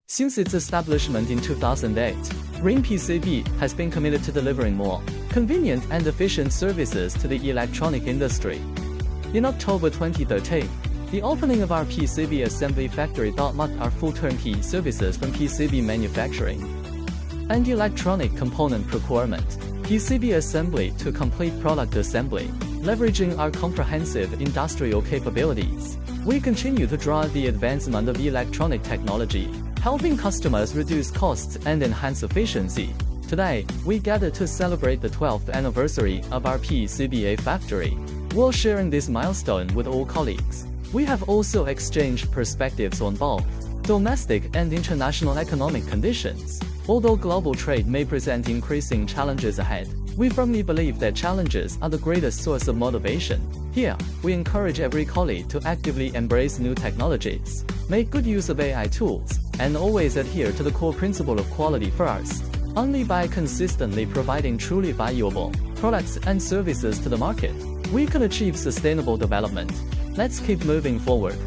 Since its establishment in 2008, Ring PCB has been committed to delivering more convenient and efficient services to the electronic industry. In October 2013, the opening of our PCB assembly factory marked our full turnkey services from PCB manufacturing and electronic component procurement, PCB assembly to complete product assembly. Leveraging our comprehensive industrial capabilities, we continue to drive the advancement of electronic technology, helping customers reduce costs and enhance efficiency. Today, we gather to celebrate the 12th anniversary of our PCBA factory. While sharing this milestone with all colleagues, we have also exchanged perspectives on both domestic and international economic conditions. Although global trade may present increasing challenges ahead, we firmly believe that challenges are the greatest source of motivation. Here, we encourage every colleague to actively embrace new technologies, make good use of AI tools, and always adhere to the core principle of quality first. Only by consistently providing truly valuable products and services to the market, we can achieve sustainable development. Let's keep moving forward.